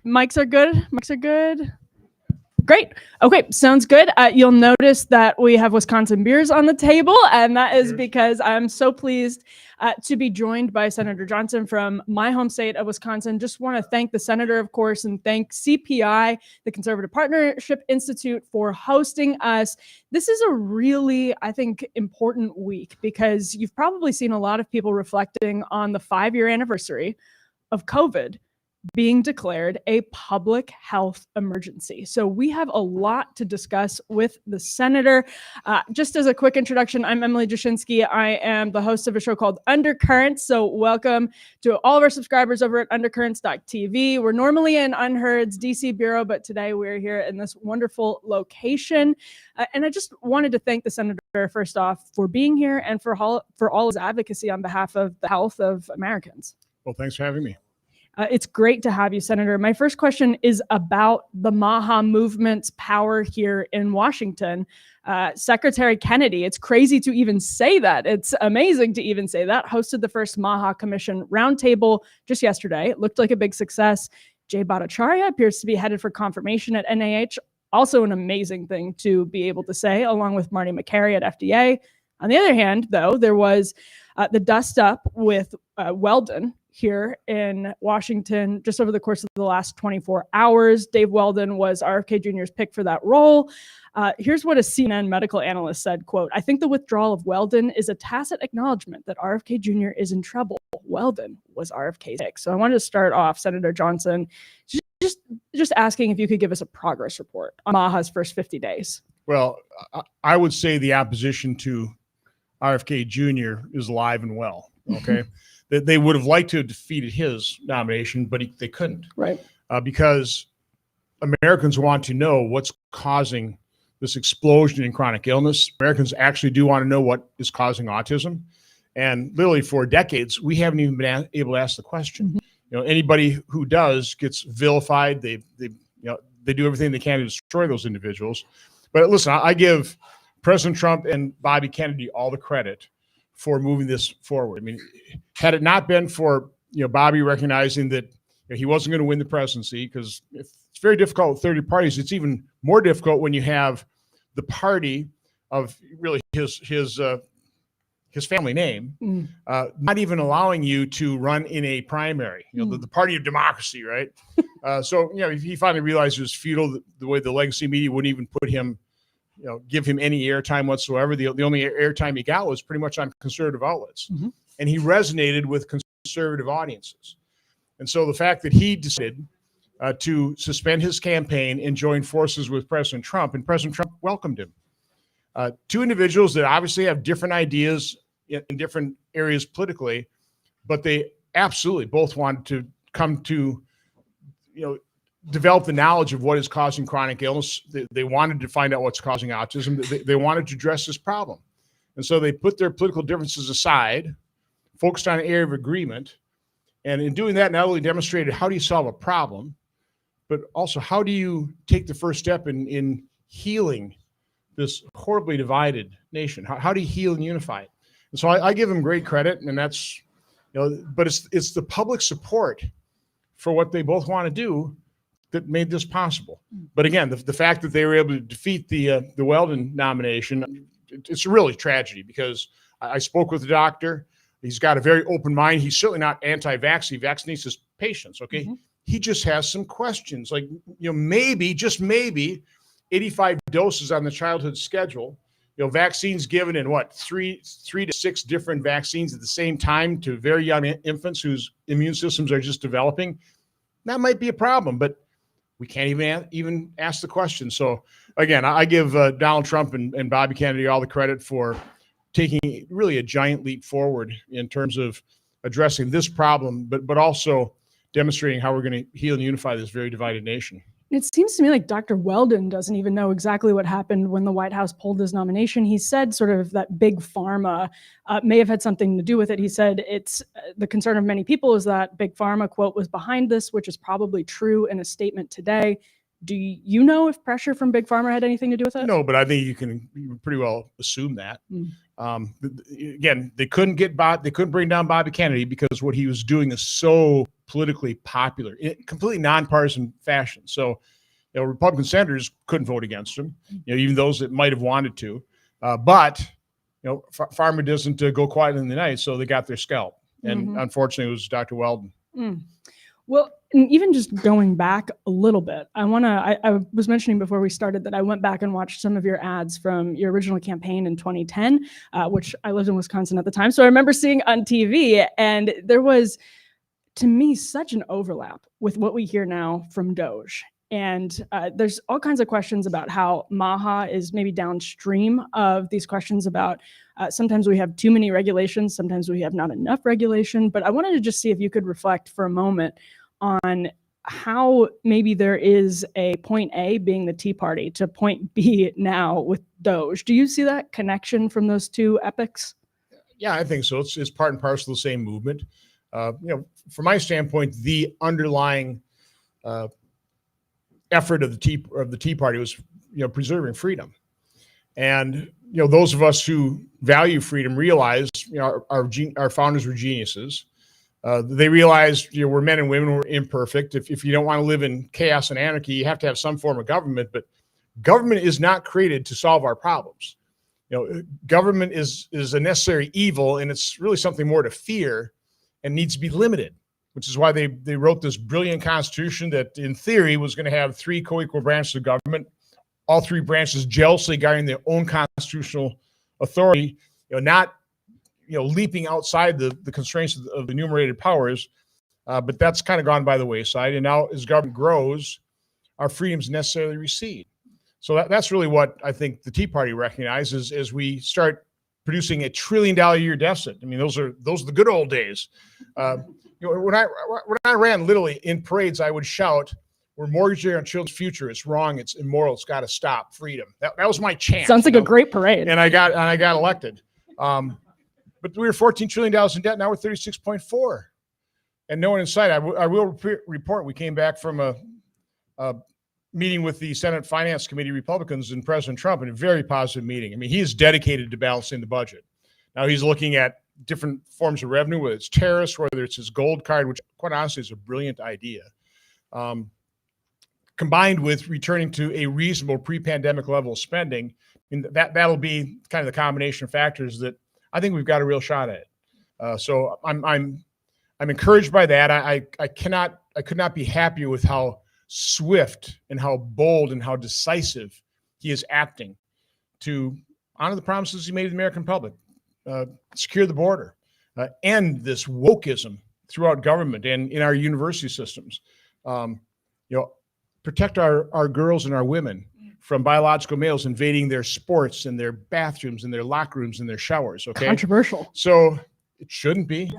Mics are good. Mics are good. Great. Okay, sounds good. You'll notice that we have Wisconsin beers on the table, and that is because I'm so pleased to be joined by Senator Johnson from my home state of Wisconsin. Just want to thank the senator, of course, and thank CPI, the Conservative Partnership Institute, for hosting us. This is a really, I think, important week because you've probably seen a lot of people reflecting on the 5-year anniversary of COVID being declared a public health emergency. So we have a lot to discuss with the senator. Just as a quick introduction, I'm Emily Jashinsky. I am the host of a show called Undercurrents. So welcome to all of our subscribers over at undercurrents.tv. We're normally in Unheard's DC bureau, but today we're here in this wonderful location. And I just wanted to thank the senator first off for being here and for all his advocacy on behalf of the health of Americans. Well, thanks for having me. It's great to have you, Senator. My first question is about the Maha movement's power here in Washington. Secretary Kennedy, it's crazy to even say that. It's amazing to even say that. Hosted the first Maha Commission roundtable just yesterday. It looked like a big success. Jay Bhattacharya appears to be headed for confirmation at NIH. Also an amazing thing to be able to say, along with Marty Makary at FDA. On the other hand, though, there was the dust up with Weldon here in Washington just over the course of the last 24 hours. Dave Weldon was RFK Jr.'s pick for that role. Here's what a CNN medical analyst said, quote, "I think the withdrawal of Weldon is a tacit acknowledgement that RFK Jr. is in trouble. Weldon was RFK's pick." So I wanted to start off, Senator Johnson, just asking if you could give us a progress report on Maha's first 50 days. Well, I would say the opposition to RFK Jr. is alive and well, okay? They would have liked to have defeated his nomination, but they couldn't. Right. Because Americans want to know what's causing this explosion in chronic illness. Americans actually do want to know what is causing autism. And literally for decades, we haven't even been able to ask the question. Mm-hmm. You know, anybody who does gets vilified. They do everything they can to destroy those individuals. But listen, I give President Trump and Bobby Kennedy all the credit for moving this forward. I mean, had it not been for Bobby recognizing that he wasn't going to win the presidency, because it's very difficult with 30 parties. It's even more difficult when you have the party of really his family name, not even allowing you to run in a primary. The party of democracy, right? So he finally realized it was futile. The way the legacy media wouldn't even put him, give him any airtime whatsoever. The only airtime he got was pretty much on conservative outlets. Mm-hmm. And he resonated with conservative audiences. And so the fact that he decided to suspend his campaign and join forces with President Trump, and President Trump welcomed him. Two individuals that obviously have different ideas in different areas politically, but they absolutely both wanted to come to, develop the knowledge of what is causing chronic illness. They wanted to find out what's causing autism. They wanted to address this problem. And so they put their political differences aside, focused on an area of agreement. And in doing that, not only demonstrated how do you solve a problem, but also how do you take the first step in healing this horribly divided nation? How do you heal and unify it? And so I give them great credit, and that's, but it's the public support for what they both want to do that made this possible. But again, the fact that they were able to defeat the Weldon nomination, it's really tragedy, because I spoke with the doctor. He's got a very open mind. He's certainly not anti-vax. He vaccinates his patients, okay? Mm-hmm. He just has some questions, like, maybe, just maybe, 85 doses on the childhood schedule, vaccines given in three to six different vaccines at the same time to very young infants whose immune systems are just developing. That might be a problem, but we can't even ask the question. So again, I give Donald Trump and Bobby Kennedy all the credit for taking really a giant leap forward in terms of addressing this problem, but also demonstrating how we're going to heal and unify this very divided nation. It seems to me like Dr. Weldon doesn't even know exactly what happened when the White House pulled his nomination. He said sort of that big pharma may have had something to do with it. He said it's the concern of many people is that big pharma, quote, was behind this, which is probably true in a statement today. Do you know if pressure from Big Pharma had anything to do with it? No, but I think you can pretty well assume that. Again, they couldn't bring down Bobby Kennedy because what he was doing is so politically popular in completely nonpartisan fashion. So, Republican senators couldn't vote against him, even those that might have wanted to. But Pharma doesn't go quiet in the night, so they got their scalp. And unfortunately, it was Dr. Weldon. Well, and even just going back a little bit, I was mentioning before we started that I went back and watched some of your ads from your original campaign in 2010, which I lived in Wisconsin at the time. So I remember seeing on TV, and there was, to me, such an overlap with what we hear now from DOGE. And there's all kinds of questions about how Maha is maybe downstream of these questions about sometimes we have too many regulations, sometimes we have not enough regulation. But I wanted to just see if you could reflect for a moment on how maybe there is a point A being the Tea Party to point B now with DOGE. Do you see that connection from those two epics? Yeah, I think so. It's part and parcel of the same movement. From my standpoint, the underlying effort of the Tea Party was, preserving freedom. And, those of us who value freedom realized, our founders were geniuses. They realized, we're men and women, we're imperfect. If you don't want to live in chaos and anarchy, you have to have some form of government, but government is not created to solve our problems. Government is a necessary evil, and it's really something more to fear and needs to be limited, which is why they wrote this brilliant constitution that in theory was going to have 3 co-equal branches of government, all 3 branches jealously guarding their own constitutional authority, not leaping outside the constraints of the enumerated powers. But that's kind of gone by the wayside. And now as government grows, our freedoms necessarily recede. So that's really what I think the Tea Party recognizes as we start producing $1 trillion a year deficit. I mean, those are the good old days. When I ran literally in parades, I would shout, "We're mortgaging our children's future. It's wrong. It's immoral. It's got to stop. Freedom." That was my chant. Sounds like a great parade. And I got elected. But we were $14 trillion in debt. Now we're 36.4, and no one in sight. I will report. We came back from a meeting with the Senate Finance Committee Republicans and President Trump in a very positive meeting. I mean, he is dedicated to balancing the budget. Now he's looking at different forms of revenue, whether it's tariffs, whether it's his gold card, which quite honestly is a brilliant idea, combined with returning to a reasonable pre-pandemic level of spending. And that'll be kind of the combination of factors that I think we've got a real shot at it. So I'm encouraged by that. I could not be happier with how swift and how bold and how decisive he is acting to honor the promises he made to the American public, secure the border, end this wokeism throughout government and in our university systems, protect our girls and our women from biological males invading their sports and their bathrooms and their locker rooms and their showers. Okay. Controversial. So it shouldn't be.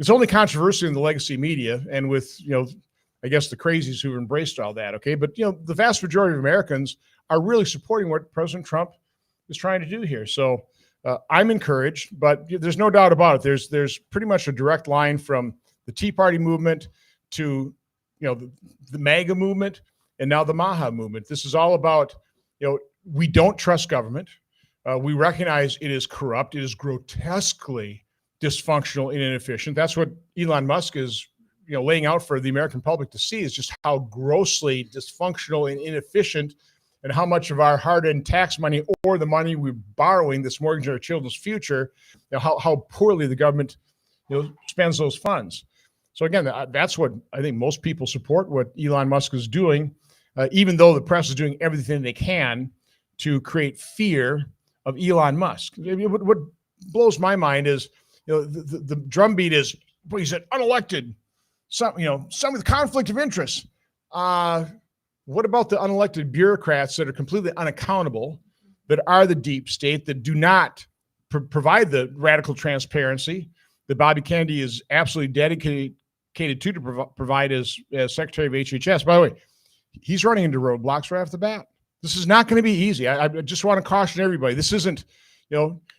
It's only controversial in the legacy media and with, I guess the crazies who embraced all that. Okay. But, the vast majority of Americans are really supporting what President Trump is trying to do here. So I'm encouraged, but there's no doubt about it. There's pretty much a direct line from the Tea Party movement to, the MAGA movement and now the Maha movement. This is all about, we don't trust government. We recognize it is corrupt. It is grotesquely dysfunctional and inefficient. That's what Elon Musk is, laying out for the American public to see, is just how grossly dysfunctional and inefficient, and how much of our hard-earned tax money or the money we're borrowing that's mortgaging our children's future, how poorly the government, spends those funds. So again, that's what I think most people support, what Elon Musk is doing, even though the press is doing everything they can to create fear of Elon Musk. What blows my mind is, the drumbeat is, he said, unelected, some with conflict of interest. What about the unelected bureaucrats that are completely unaccountable, that are the deep state, that do not provide the radical transparency that Bobby Kennedy is absolutely dedicated to provide as Secretary of HHS? By the way, he's running into roadblocks right off the bat. This is not going to be easy. I just want to caution everybody. This isn't,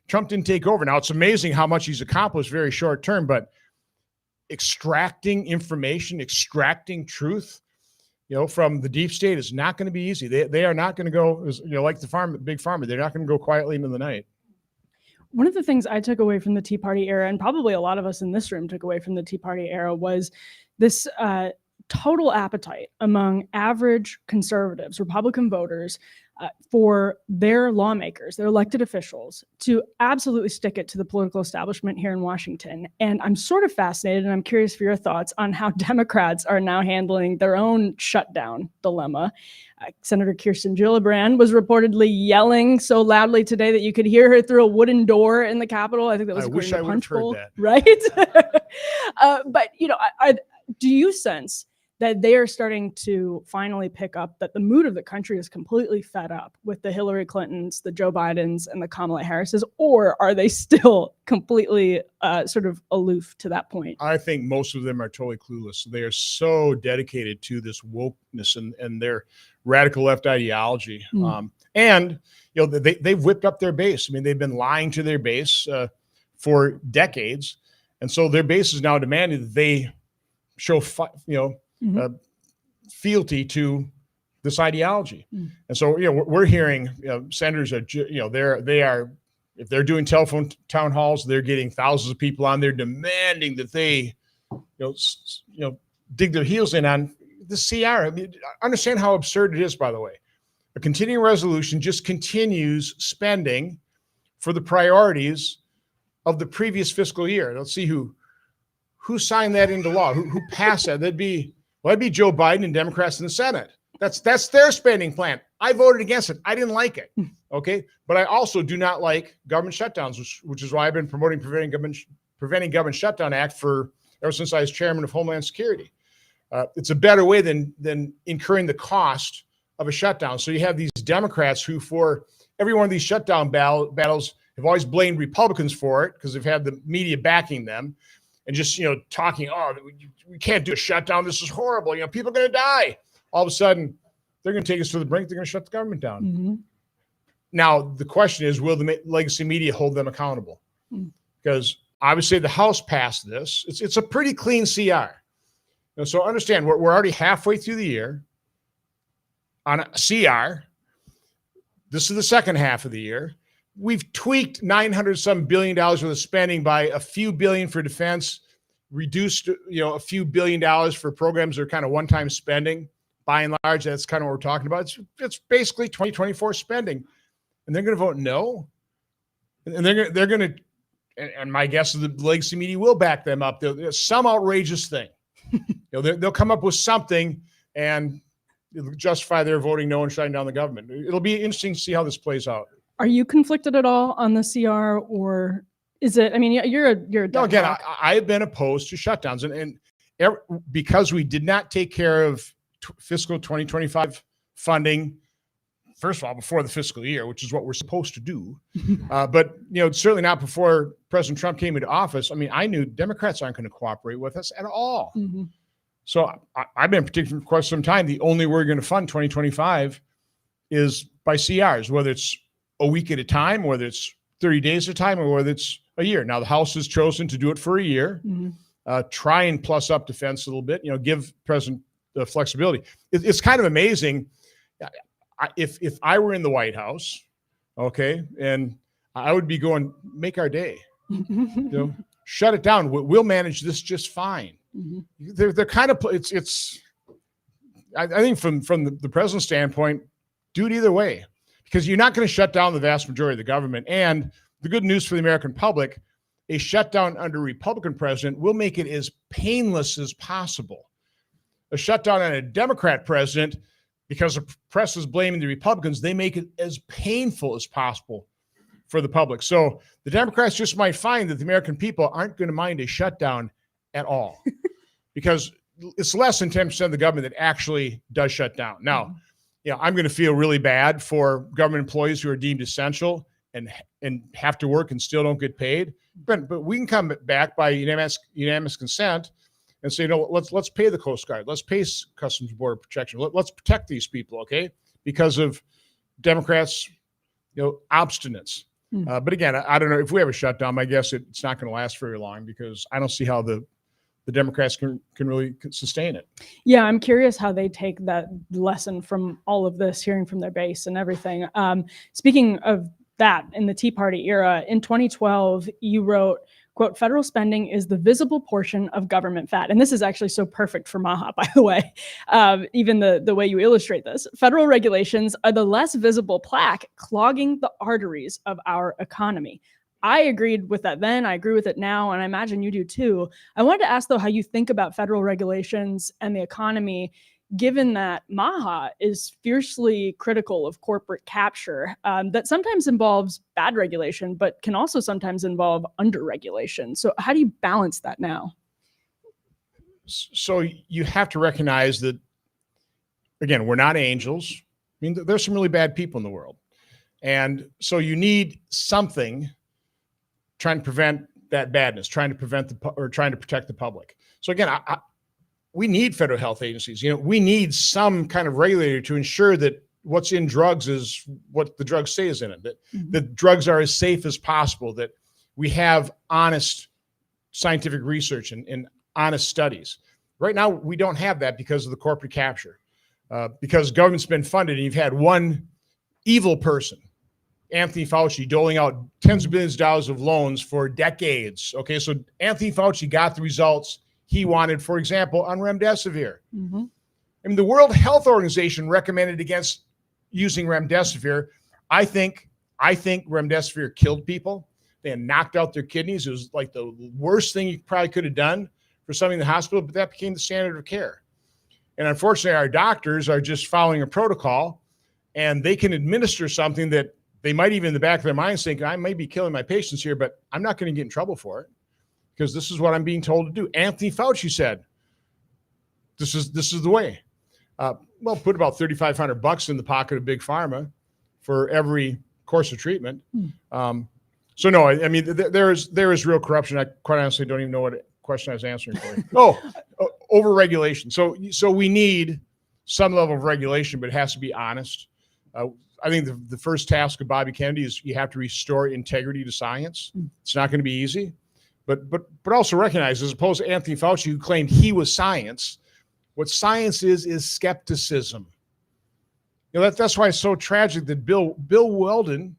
Trump didn't take over. Now, it's amazing how much he's accomplished very short term, but extracting information, extracting truth, from the deep state is not going to be easy. They are not going to go, like the big pharma. They're not going to go quietly into the night. One of the things I took away from the Tea Party era, and probably a lot of us in this room took away from the Tea Party era, was this total appetite among average conservatives, Republican voters, for their lawmakers, their elected officials, to absolutely stick it to the political establishment here in Washington. And I'm sort of fascinated, and I'm curious for your thoughts on how Democrats are now handling their own shutdown dilemma. Senator Kirsten Gillibrand was reportedly yelling so loudly today that you could hear her through a wooden door in the Capitol. I think that was wish I would have heard that. Right? But do you sense that they are starting to finally pick up that the mood of the country is completely fed up with the Hillary Clintons, the Joe Bidens, and the Kamala Harrises, or are they still completely sort of aloof to that point? I think most of them are totally clueless. They are so dedicated to this wokeness and their radical left ideology. And they've whipped up their base. I mean, they've been lying to their base for decades. And so their base is now demanding that they show, fealty to this ideology. And so, we're hearing senators are, they are, if they're doing telephone town halls, they're getting thousands of people on there demanding that they, dig their heels in on the CR. I mean, understand how absurd it is, by the way. A continuing resolution just continues spending for the priorities of the previous fiscal year. Let's see who signed that into law, who passed that. That'd be Joe Biden and Democrats in the Senate. That's their spending plan. I voted against it. I didn't like it. Okay. But I also do not like government shutdowns, which is why I've been promoting Preventing Government Shutdown Act ever since I was chairman of Homeland Security. It's a better way than incurring the cost of a shutdown. So you have these Democrats who, for every one of these shutdown battles, have always blamed Republicans for it because they've had the media backing them. And just, talking, we can't do a shutdown. This is horrible. People are going to die. All of a sudden, they're going to take us to the brink. They're going to shut the government down. Now, the question is, will the legacy media hold them accountable? Because obviously the House passed this. It's a pretty clean CR. So understand, we're already halfway through the year on a CR. This is the second half of the year. We've tweaked $900-some billion worth of spending by a few billion for defense, reduced, a few $1 billion for programs that are kind of one-time spending. By and large, that's kind of what we're talking about. It's basically 2024 spending, and they're going to vote no. And they're going to, and my guess is the legacy media will back them up. Some outrageous thing. They'll come up with something and it'll justify their voting no and shutting down the government. It'll be interesting to see how this plays out. Are you conflicted at all on the CR, or is it? I mean, you're a no. Again, I have been opposed to shutdowns, and because we did not take care of fiscal 2025 funding. First of all, before the fiscal year, which is what we're supposed to do, but certainly not before President Trump came into office. I mean, I knew Democrats aren't going to cooperate with us at all. So I've been predicting for quite some time the only way we're going to fund 2025 is by CRs, whether it's a week at a time, whether it's 30 days at a time, or whether it's a year. Now, the House has chosen to do it for a year, try and plus up defense a little bit, give President the flexibility. It's kind of amazing. If I were in the White House, okay, and I would be going, make our day, shut it down. We'll manage this just fine. They're kind of, I think from the president's standpoint, do it either way. Because you're not going to shut down the vast majority of the government. And the good news for the American public, a shutdown under a Republican president will make it as painless as possible. A shutdown on a Democrat president, because the press is blaming the Republicans, they make it as painful as possible for the public. So the Democrats just might find that the American people aren't going to mind a shutdown at all because it's less than 10% of the government that actually does shut down. Now, I'm going to feel really bad for government employees who are deemed essential and have to work and still don't get paid. But we can come back by unanimous consent and say, let's pay the Coast Guard. Let's pay Customs and Border Protection. Let's protect these people, okay? Because of Democrats, obstinance. But again, I don't know if we have a shutdown. My guess it's not going to last very long because I don't see how the the Democrats can really sustain it. Yeah, I'm curious how they take that lesson from all of this, hearing from their base and everything. Speaking of that, in the Tea Party era, in 2012, you wrote, quote, "Federal spending is the visible portion of government fat." And this is actually so perfect for Maha, by the way, even the way you illustrate this. "Federal regulations are the less visible plaque clogging the arteries of our economy." I agreed with that then, I agree with it now, and I imagine you do too. I wanted to ask, though, how you think about federal regulations and the economy, given that Maha is fiercely critical of corporate capture that sometimes involves bad regulation, but can also sometimes involve under-regulation. So how do you balance that now? So you have to recognize that, again, we're not angels. I mean, there's some really bad people in the world. And so you need something trying to prevent that badness, trying to protect the public. So again, we need federal health agencies. We need some kind of regulator to ensure that what's in drugs is what the drugs say is in it, that the drugs are as safe as possible, that we have honest scientific research and honest studies. Right now, we don't have that because of the corporate capture, because government's been funded and you've had one evil person, Anthony Fauci, doling out tens of billions of dollars of loans for decades. Okay, so Anthony Fauci got the results he wanted, for example, on remdesivir. I mean, the World Health Organization recommended against using remdesivir. I think remdesivir killed people. They had knocked out their kidneys. It was like the worst thing you probably could have done for somebody in the hospital, but that became the standard of care. And unfortunately, our doctors are just following a protocol, and they can administer something that they might even in the back of their minds think, I may be killing my patients here, but I'm not going to get in trouble for it because this is what I'm being told to do. Anthony Fauci said, this is the way. Well, put about $3,500 in the pocket of Big Pharma for every course of treatment. So no, I mean, there is real corruption. I quite honestly don't even know what question I was answering for you. Over-regulation. So we need some level of regulation, but it has to be honest. I think the first task of Bobby Kennedy is you have to restore integrity to science. It's not going to be easy, but also recognize, as opposed to Anthony Fauci, who claimed he was science, what science is skepticism. That's why it's so tragic that Bill Weldon,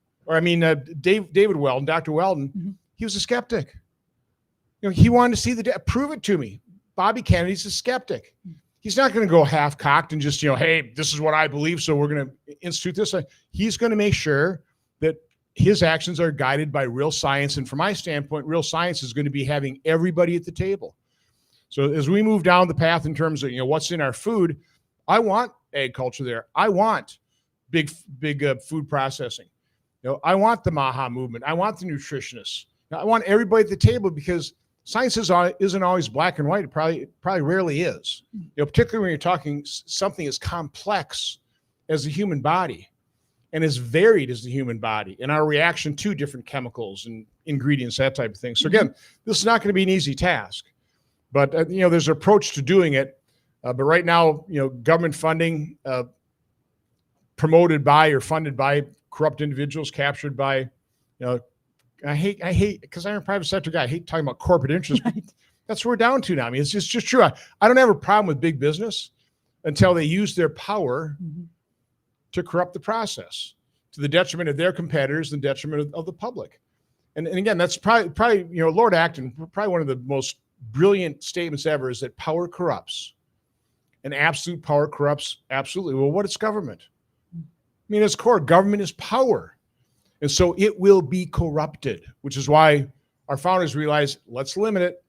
David Weldon, Dr. Weldon, he was a skeptic. He wanted to see the data. Prove it to me. Bobby Kennedy's a skeptic. He's not going to go half-cocked and just, hey, this is what I believe, so we're going to institute this. He's going to make sure that his actions are guided by real science. And from my standpoint, real science is going to be having everybody at the table. So as we move down the path in terms of, what's in our food, I want agriculture there. I want big food processing. I want the Maha movement. I want the nutritionists. I want everybody at the table because science isn't always black and white. It probably rarely is. Particularly when you're talking something as complex as the human body and as varied as the human body and our reaction to different chemicals and ingredients, that type of thing. So again, this is not going to be an easy task, but there's an approach to doing it. But right now, government funding promoted by or funded by corrupt individuals, captured by, I hate because I'm a private sector guy. I hate talking about corporate interests. But that's what we're down to now. I mean, it's just true. I don't have a problem with big business until they use their power to corrupt the process to the detriment of their competitors, the detriment of the public. And again, that's probably Lord Acton, probably one of the most brilliant statements ever is that power corrupts, and absolute power corrupts absolutely. Well, what is government? I mean, at its core, government is power. And so it will be corrupted, which is why our founders realized, let's limit it,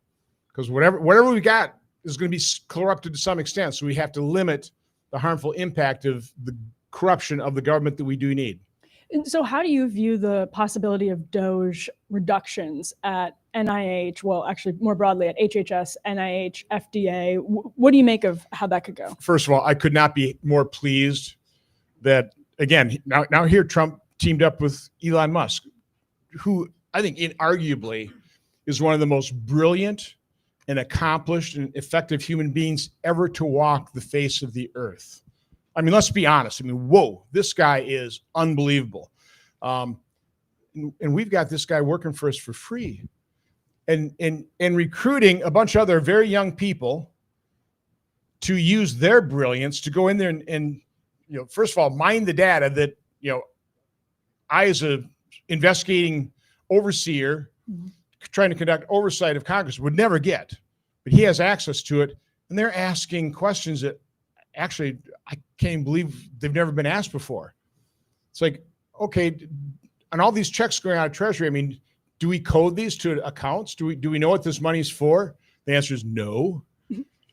because whatever we got is going to be corrupted to some extent. So we have to limit the harmful impact of the corruption of the government that we do need. And so how do you view the possibility of DOGE reductions at NIH, well, actually more broadly at HHS, NIH, FDA? What do you make of how that could go? First of all, I could not be more pleased that, again, now here Trump teamed up with Elon Musk, who I think inarguably is one of the most brilliant and accomplished and effective human beings ever to walk the face of the earth. I mean, let's be honest. I mean, whoa, this guy is unbelievable. And we've got this guy working for us for free. and recruiting a bunch of other very young people to use their brilliance to go in there and first of all, mine the data that, I, as a investigating overseer, trying to conduct oversight of Congress, would never get, but he has access to it. And they're asking questions that actually I can't believe they've never been asked before. It's like, okay, and all these checks going out of Treasury, I mean, do we code these to accounts? Do we know what this money's for? The answer is no.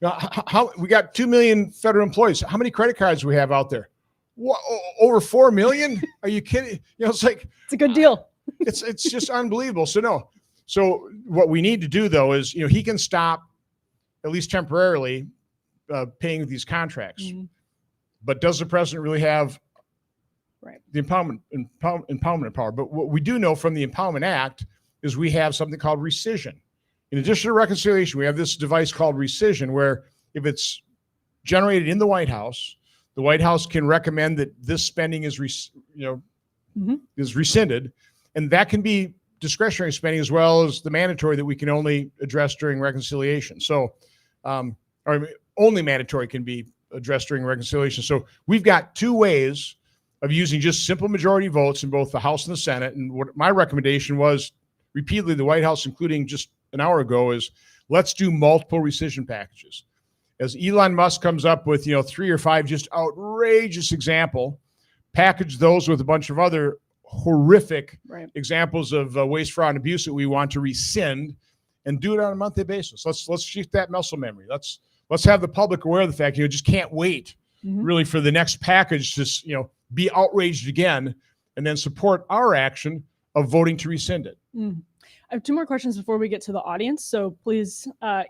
How we got 2 million federal employees. How many credit cards do we have out there? What, over 4 million? Are you kidding? It's like, it's a good deal. It's just unbelievable. So no. So what we need to do though is, he can stop at least temporarily paying these contracts. But does the president really have the empowerment power? But what we do know from the Empowerment Act is we have something called rescission. In addition to reconciliation, we have this device called rescission, where if it's generated in the White House can recommend that this spending is rescinded, and that can be discretionary spending as well as the mandatory that we can only address during reconciliation. So, or only mandatory can be addressed during reconciliation. So we've got two ways of using just simple majority votes in both the House and the Senate. And what my recommendation was repeatedly, the White House, including just an hour ago, is let's do multiple rescission packages. As Elon Musk comes up with, 3 or 5 just outrageous example, package those with a bunch of other horrific examples of waste, fraud, and abuse that we want to rescind, and do it on a monthly basis. Let's shift that muscle memory. Let's have the public aware of the fact you just can't wait really for the next package to be outraged again, and then support our action of voting to rescind it. I have 2 more questions before we get to the audience, so please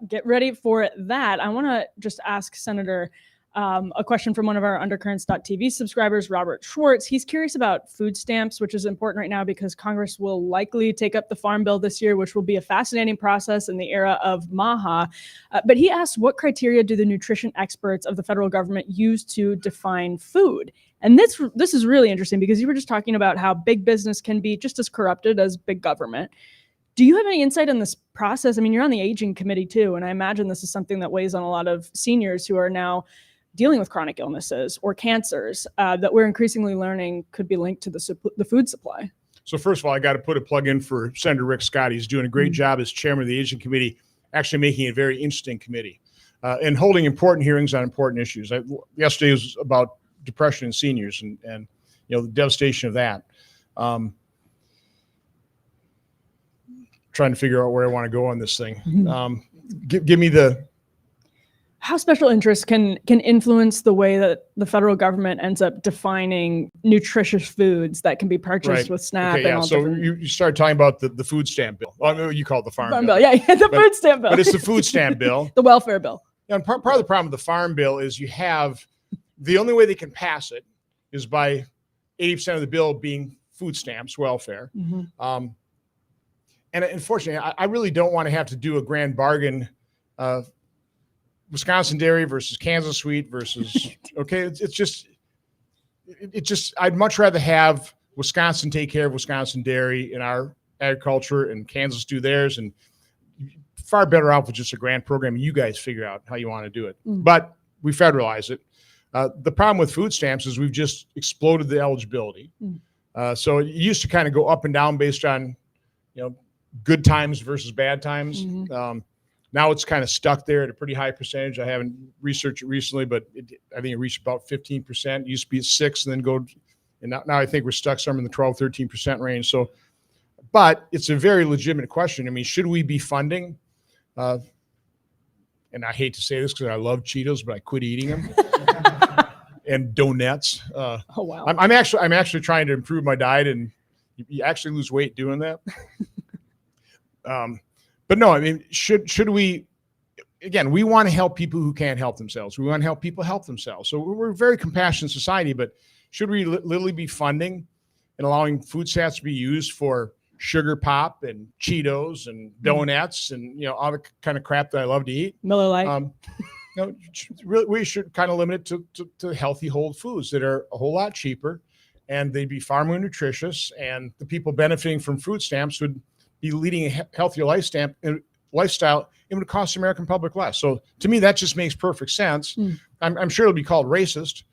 get ready for that. I want to just ask Senator a question from one of our Undercurrents.tv subscribers, Robert Schwartz. He's curious about food stamps, which is important right now because Congress will likely take up the Farm Bill this year, which will be a fascinating process in the era of Maha. But he asks, what criteria do the nutrition experts of the federal government use to define food? And this is really interesting because you were just talking about how big business can be just as corrupted as big government. Do you have any insight on this process? I mean, you're on the aging committee too, and I imagine this is something that weighs on a lot of seniors who are now dealing with chronic illnesses or cancers that we're increasingly learning could be linked to the food supply. So first of all, I got to put a plug in for Senator Rick Scott. He's doing a great job as chairman of the Aging Committee, actually making it a very interesting committee and holding important hearings on important issues. Yesterday was about depression in seniors and the devastation of that. Trying to figure out where I want to go on this thing. Give me how special interests can influence the way that the federal government ends up defining nutritious foods that can be purchased with SNAP. Okay, so you started talking about the food stamp bill. Well, I mean, you call it the Farm Bill. Yeah, the food stamp bill. But it's the food stamp bill. The welfare bill. And part of the problem with the Farm Bill is you have the only way they can pass it is by 80% of the bill being food stamps, welfare. And unfortunately, I really don't want to have to do a grand bargain. Wisconsin dairy versus Kansas wheat versus, it's just, I'd much rather have Wisconsin take care of Wisconsin dairy in our agriculture and Kansas do theirs, and far better off with just a grant program. And you guys figure out how you want to do it, but we federalize it. The problem with food stamps is we've just exploded the eligibility. So it used to kind of go up and down based on, good times versus bad times. Now it's kind of stuck there at a pretty high percentage. I haven't researched it recently, but I think it reached about 15%. It used to be at 6% and then go, and now I think we're stuck somewhere in the 12, 13% range. So, but it's a very legitimate question. I mean, should we be funding, and I hate to say this because I love Cheetos, but I quit eating them. And donuts. Oh, wow. I'm actually trying to improve my diet, and you actually lose weight doing that. But no, I mean, should we, again, we want to help people who can't help themselves. We want to help people help themselves. So we're a very compassionate society, but should we literally be funding and allowing food stamps to be used for sugar pop and Cheetos and donuts and, all the kind of crap that I love to eat? Miller Lite. Really, we should kind of limit it to healthy whole foods that are a whole lot cheaper, and they'd be far more nutritious, and the people benefiting from food stamps would be leading a healthier lifestyle, and it would cost the American public less. So to me, that just makes perfect sense. I'm sure it'll be called racist,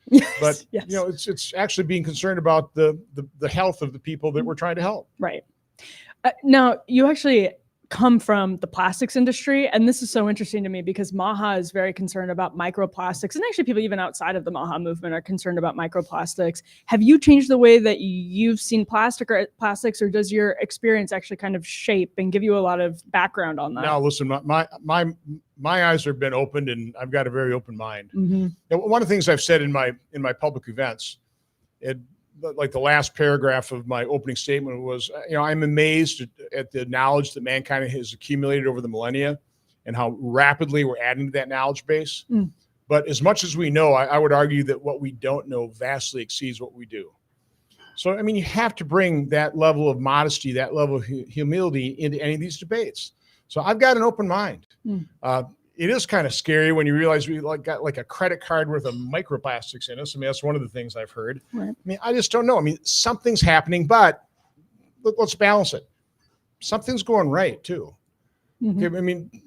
but yes. It's actually being concerned about the health of the people that we're trying to help. Right. Now, you actually come from the plastics industry, and this is so interesting to me because Maha is very concerned about microplastics, and actually people even outside of the Maha movement are concerned about microplastics. Have you changed the way that you've seen plastics, or does your experience actually kind of shape and give you a lot of background on that? Now, listen, my eyes have been opened, and I've got a very open mind. And one of the things I've said in my public events, like the last paragraph of my opening statement was, I'm amazed at the knowledge that mankind has accumulated over the millennia and how rapidly we're adding to that knowledge base. But as much as we know, I would argue that what we don't know vastly exceeds what we do. So, you have to bring that level of modesty, that level of humility into any of these debates. So I've got an open mind. It is kind of scary when you realize we got a credit card worth of microplastics in us. That's one of the things I've heard. Right. I just don't know. Something's happening, but let's balance it. Something's going right too. Okay,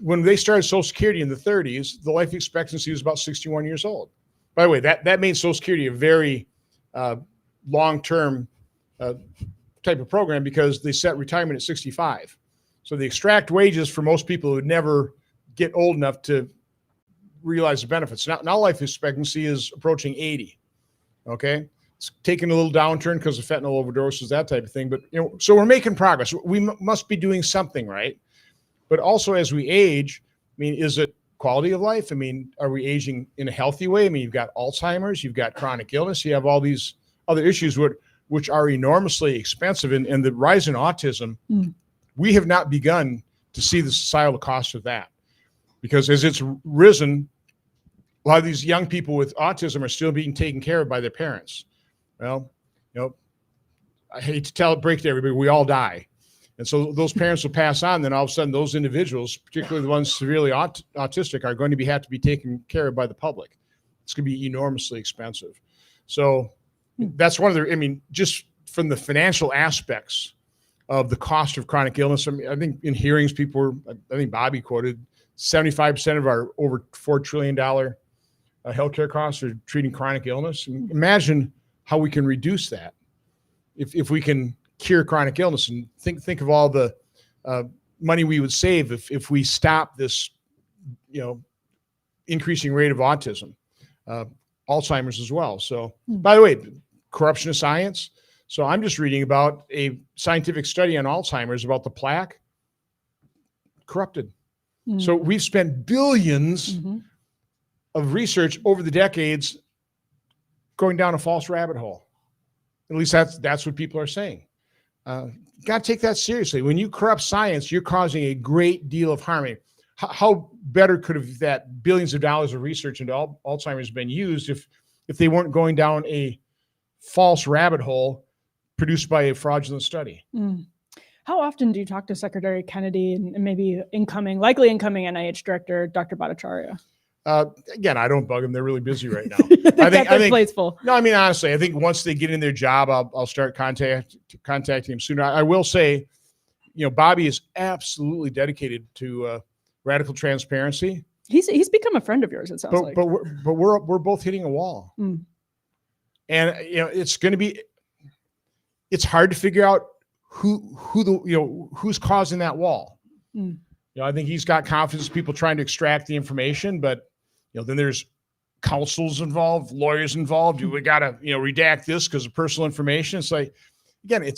when they started Social Security in the 30s, the life expectancy was about 61 years old. By the way, that made Social Security a very long-term type of program because they set retirement at 65. So they extract wages for most people who would never get old enough to realize the benefits. Now life expectancy is approaching 80. Okay. It's taking a little downturn because of fentanyl overdoses, that type of thing. But, so we're making progress. We must be doing something right. But also as we age, is it quality of life? Are we aging in a healthy way? You've got Alzheimer's, you've got chronic illness, you have all these other issues which are enormously expensive. And the rise in autism, we have not begun to see the societal cost of that. Because as it's risen, a lot of these young people with autism are still being taken care of by their parents. Well, I hate to break to everybody, we all die. And so those parents will pass on, then all of a sudden those individuals, particularly the ones severely autistic, are going to have to be taken care of by the public. It's going to be enormously expensive. So that's one of the, just from the financial aspects of the cost of chronic illness. I think in hearings, I think Bobby quoted 75% of our over $4 trillion healthcare costs are treating chronic illness. And imagine how we can reduce that if we can cure chronic illness, and think of all the money we would save if we stop this, increasing rate of autism, Alzheimer's as well. So, by the way, corruption of science. So I'm just reading about a scientific study on Alzheimer's about the plaque corrupted. So we've spent billions of research over the decades going down a false rabbit hole. At least that's what people are saying. Got to take that seriously. When you corrupt science, you're causing a great deal of harm. How better could have that billions of dollars of research into Alzheimer's been used if they weren't going down a false rabbit hole produced by a fraudulent study? How often do you talk to Secretary Kennedy and maybe likely incoming NIH Director, Dr. Bhattacharya? Again, I don't bug them. They're really busy right now. I think plate's full. No, honestly, I think once they get in their job, I'll start contacting them sooner. I will say, Bobby is absolutely dedicated to radical transparency. He's become a friend of yours, it sounds like. But we're both hitting a wall, and it's going to be. It's hard to figure out who's causing that wall. I think he's got confidence people trying to extract the information, but then there's counsels involved, lawyers involved. We got to redact this because of personal information. It's like, again,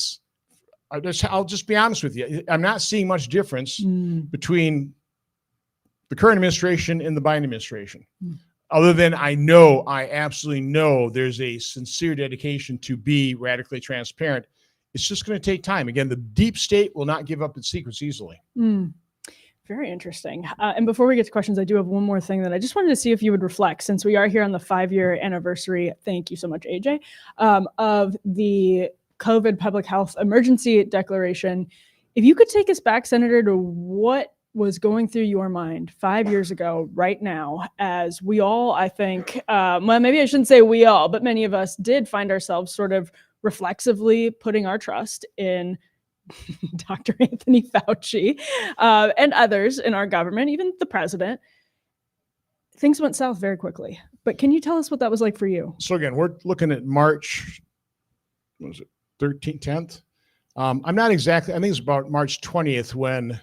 I'll just be honest with you. I'm not seeing much difference between the current administration and the Biden administration, other than I absolutely know there's a sincere dedication to be radically transparent. It's just going to take time. Again, the deep state will not give up its secrets easily. Very interesting. And before we get to questions, I do have one more thing that I just wanted to see if you would reflect, since we are here on the 5-year anniversary. Thank you so much, AJ, of the COVID public health emergency declaration. If you could take us back, Senator, to what was going through your mind 5 years ago, right now, as we all, I think, well, maybe I shouldn't say we all, but many of us did find ourselves sort of reflexively putting our trust in Dr. Anthony Fauci, and others in our government, even the president, things went south very quickly. But can you tell us what that was like for you? So again, we're looking at March, what was it, 13th, 10th? I'm not exactly, I think it's about March 20th when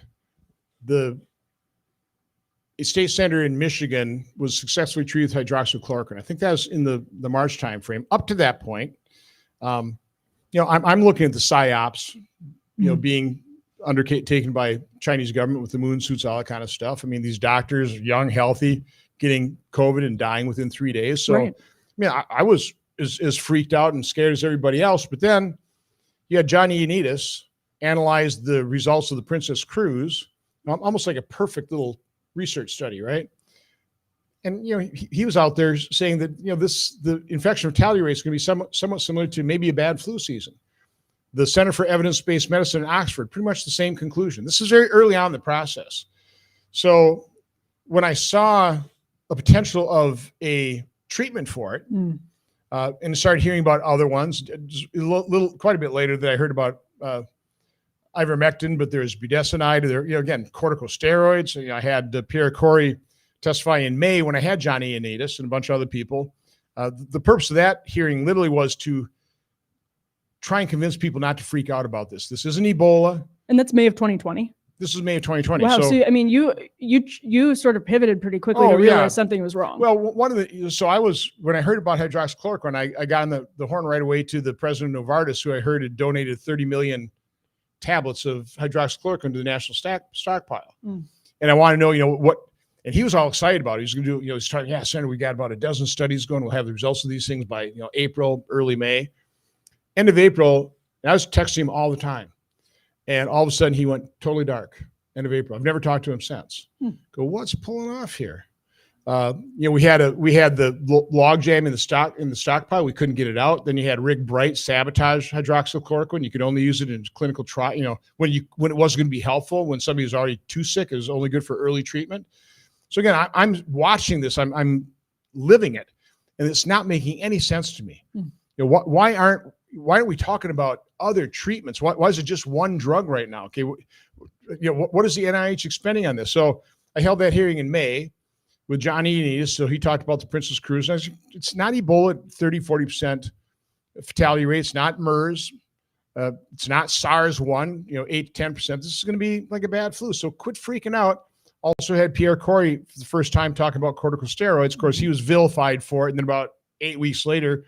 a state senator in Michigan was successfully treated with hydroxychloroquine. I think that was in the March timeframe. Up to that point, I'm looking at the PSYOPs, being undertaken by Chinese government with the moon suits, all that kind of stuff. I mean, these doctors, young, healthy, getting COVID and dying within 3 days. So, Right. I was as freaked out and scared as everybody else. But then you had John Ioannidis analyze the results of the Princess Cruise, almost like a perfect little research study, right? And he was out there saying that the infection fatality rate is going to be somewhat similar to maybe a bad flu season. The Center for Evidence-Based Medicine in Oxford, pretty much the same conclusion. This is very early on in the process. So when I saw a potential of a treatment for it, and started hearing about other ones, quite a bit later that I heard about ivermectin, but there's budesonide. There, again, corticosteroids. I had Pierre Corey testify in May when I had John Ioannidis and a bunch of other people. The purpose of that hearing literally was to try and convince people not to freak out about this. This isn't Ebola. And that's May of 2020. This is May of 2020. Wow. So I mean, you sort of pivoted pretty quickly to realize something was wrong. Well, when I heard about hydroxychloroquine, I got on the horn right away to the president of Novartis, who I heard had donated 30 million tablets of hydroxychloroquine to the national stockpile. And I want to know, what, and he was all excited about it. He's going to do, he's talking, Senator, we got about a dozen studies going. We'll have the results of these things by, April, early May. End of April, and I was texting him all the time. And all of a sudden he went totally dark, end of April. I've never talked to him since. Go, what's pulling off here? We had the log jam in the stockpile. We couldn't get it out. Then you had Rick Bright sabotage hydroxychloroquine. You could only use it in clinical trial. When it wasn't going to be helpful, when somebody was already too sick, it was only good for early treatment. So again, I'm watching this. I'm living it, and it's not making any sense to me. Why aren't we talking about other treatments? Why is it just one drug right now? Okay, what is the NIH expending on this? So I held that hearing in May with John Ioannidis. So he talked about the Princess Cruise. And it's not Ebola at 30-40% fatality rate. It's not MERS. It's not SARS-1, 8-10%. This is going to be like a bad flu. So quit freaking out. Also had Pierre Corey for the first time talking about corticosteroids. Of course, he was vilified for it. And then about 8 weeks later,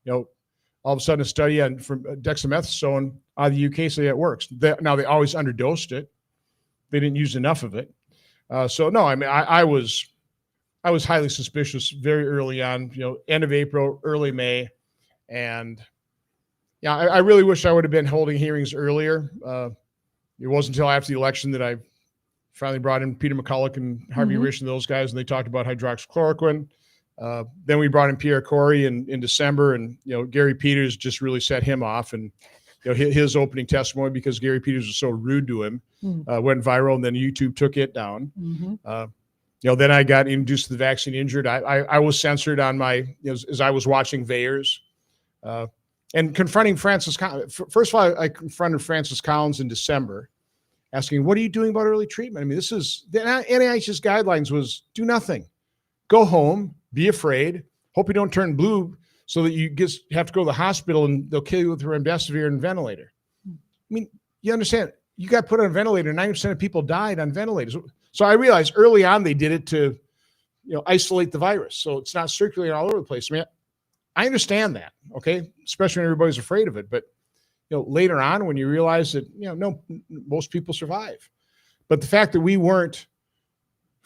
all of a sudden a study from dexamethasone out of the UK say it works. Now they always underdosed it. They didn't use enough of it. So no, I mean, I was highly suspicious very early on, end of April, early May. And I really wish I would have been holding hearings earlier. It wasn't until after the election that I finally brought in Peter McCulloch and Harvey Risch and those guys, and they talked about hydroxychloroquine. Then we brought in Pierre Corey in December, and Gary Peters just really set him off, and his opening testimony, because Gary Peters was so rude to him, went viral, and then YouTube took it down. Then I got introduced to the vaccine injured. I was censored on my as I was watching VAERS, and confronting Francis. First of all, I confronted Francis Collins in December, asking, "What are you doing about early treatment?" I mean, this is the NIH's guidelines was do nothing, go home. Be afraid. Hope you don't turn blue so that you have to go to the hospital and they'll kill you with remdesivir and ventilator. I mean, you understand, you got put on a ventilator. 90% of people died on ventilators. So I realized early on they did it to, isolate the virus. So it's not circulating all over the place. I mean, I understand that, okay? Especially when everybody's afraid of it. But, later on when you realize that, no, most people survive. But the fact that we weren't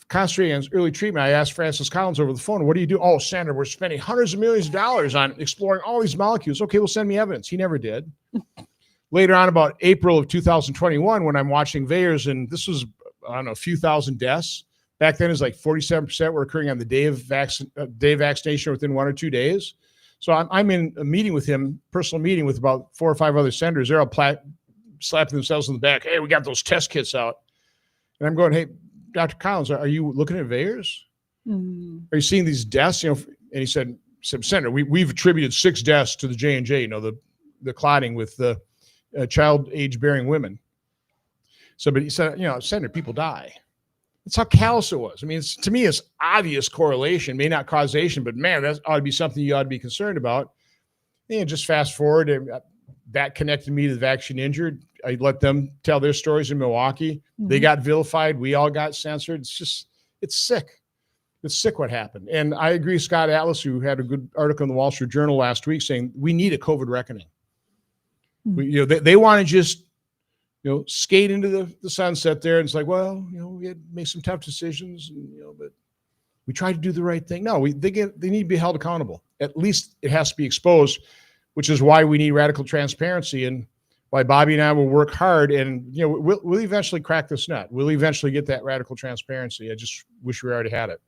concentrating on early treatment, I asked Francis Collins over the phone, what do you do? Oh, Senator, we're spending hundreds of millions of dollars on exploring all these molecules. Okay, well, send me evidence. He never did. Later on, about April of 2021, when I'm watching VAERS, and this was, a few thousand deaths. Back then, it was like 47% were occurring on the day of vaccination within 1 or 2 days. So I'm in a meeting with him, personal meeting with about 4 or 5 other senators. They're all slapping themselves in the back. Hey, we got those test kits out. And I'm going, hey, Dr. Collins, are you looking at VAERS? Are you seeing these deaths? And he said, Senator, we've attributed 6 deaths to the J&J, the clotting with the child age bearing women. So, but he said, Senator, people die. That's how callous it was. I mean, to me, it's obvious correlation, may not causation, but man, that ought to be something you ought to be concerned about. And just fast forward, that connected me to the vaccine injured. I let them tell their stories in Milwaukee. Mm-hmm. They got vilified. We all got censored. It's sick. It's sick what happened. And I agree with Scott Atlas, who had a good article in the Wall Street Journal last week saying we need a COVID reckoning. Mm-hmm. They want to just, skate into the sunset there. And it's like, well, we had to make some tough decisions, and, but we tried to do the right thing. No, they need to be held accountable. At least it has to be exposed, which is why we need radical transparency, and why Bobby and I will work hard. And we'll eventually crack this nut. We'll eventually get that radical transparency. I just wish we already had it.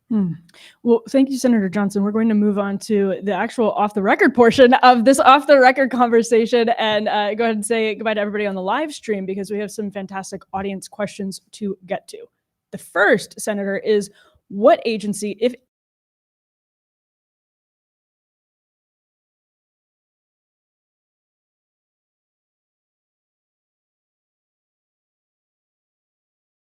Well, thank you, Senator Johnson. We're going to move on to the actual off the record portion of this off the record conversation, and go ahead and say goodbye to everybody on the live stream, because we have some fantastic audience questions to get to. The first, Senator, is what agency, if